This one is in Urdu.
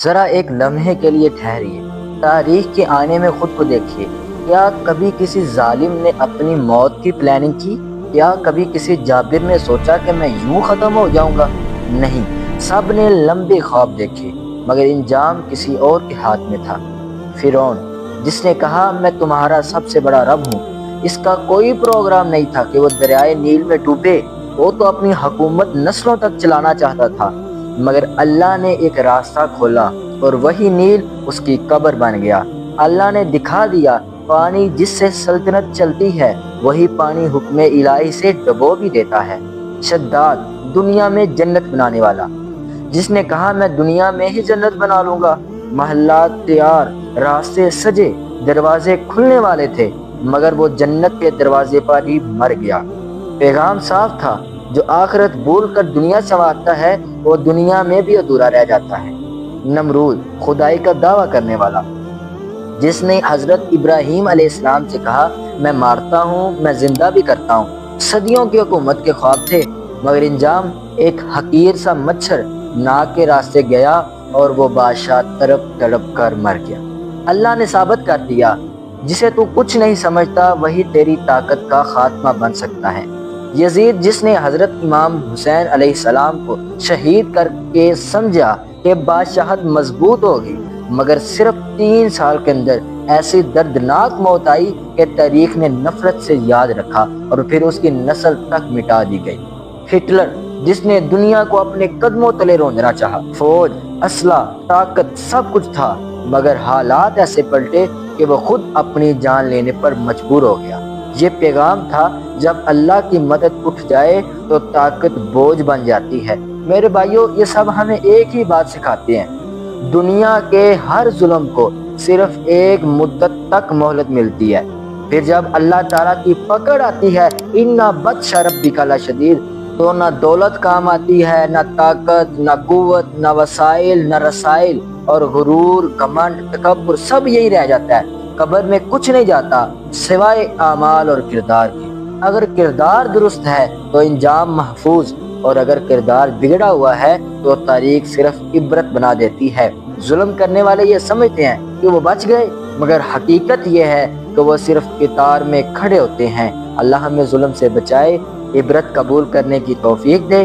ذرا ایک لمحے کے لیے ٹھہریے، تاریخ کے آئینے میں خود کو دیکھیے۔ کیا کبھی کسی ظالم نے اپنی موت کی پلاننگ کی؟ کیا کبھی کسی جابر نے سوچا کہ میں یوں ختم ہو جاؤں گا؟ نہیں، سب نے لمبے خواب دیکھے، مگر انجام کسی اور کے ہاتھ میں تھا۔ فرعون، جس نے کہا میں تمہارا سب سے بڑا رب ہوں، اس کا کوئی پروگرام نہیں تھا کہ وہ دریائے نیل میں ڈوبے۔ وہ تو اپنی حکومت نسلوں تک چلانا چاہتا تھا، مگر اللہ نے ایک راستہ کھولا اور وہی نیل اس کی قبر بن گیا۔ اللہ نے دکھا دیا، پانی جس سے سلطنت چلتی ہے وہی پانی حکم الہی سے ڈبو بھی دیتا ہے۔ شداد، دنیا میں جنت بنانے والا، جس نے کہا میں دنیا میں ہی جنت بنا لوں گا۔ محلات تیار، راستے سجے، دروازے کھلنے والے تھے، مگر وہ جنت کے دروازے پر ہی مر گیا۔ پیغام صاف تھا، جو آخرت بھول کر دنیا سنوارتا ہے وہ دنیا میں بھی ادھورا رہ جاتا ہے۔ نمرود، خدائی کا دعویٰ کرنے والا، جس نے حضرت ابراہیم علیہ السلام سے کہا میں مارتا ہوں، میں زندہ بھی کرتا ہوں۔ صدیوں کی حکومت کے خواب تھے، مگر انجام ایک حقیر سا مچھر ناک کے راستے گیا اور وہ بادشاہ تڑپ تڑپ کر مر گیا۔ اللہ نے ثابت کر دیا، جسے تو کچھ نہیں سمجھتا وہی تیری طاقت کا خاتمہ بن سکتا ہے۔ یزید، جس نے حضرت امام حسین علیہ السلام کو شہید کر کے سمجھا کہ بادشاہت مضبوط ہوگی، مگر صرف 3 سال کے اندر ایسی دردناک موت آئی کہ تاریخ نے نفرت سے یاد رکھا اور پھر اس کی نسل تک مٹا دی گئی۔ ہٹلر، جس نے دنیا کو اپنے قدموں تلے رونجنا چاہا، فوج، اسلحہ، طاقت سب کچھ تھا، مگر حالات ایسے پلٹے کہ وہ خود اپنی جان لینے پر مجبور ہو گیا۔ یہ پیغام تھا، جب اللہ کی مدد اٹھ جائے تو طاقت بوجھ بن جاتی ہے۔ میرے بھائیوں، یہ سب ہمیں ایک ہی بات سکھاتے ہیں، دنیا کے ہر ظلم کو صرف ایک مدت تک مہلت ملتی ہے، پھر جب اللہ تعالیٰ کی پکڑ آتی ہے، اِنَّ بَطْشَ رَبِّکَ لَشَدِیدٌ، تو نہ دولت کام آتی ہے، نہ طاقت، نہ قوت، نہ وسائل، نہ رسائل، اور غرور، گھمنڈ، تکبر سب یہی رہ جاتا ہے۔ قبر میں کچھ نہیں جاتا سوائے اعمال اور کردار کے۔ اگر کردار درست ہے تو انجام محفوظ، اور اگر کردار بگڑا ہوا ہے تو تاریخ صرف عبرت بنا دیتی ہے۔ ظلم کرنے والے یہ سمجھتے ہیں کہ وہ بچ گئے، مگر حقیقت یہ ہے کہ وہ صرف قطار میں کھڑے ہوتے ہیں۔ اللہ ہمیں ظلم سے بچائے، عبرت قبول کرنے کی توفیق دے۔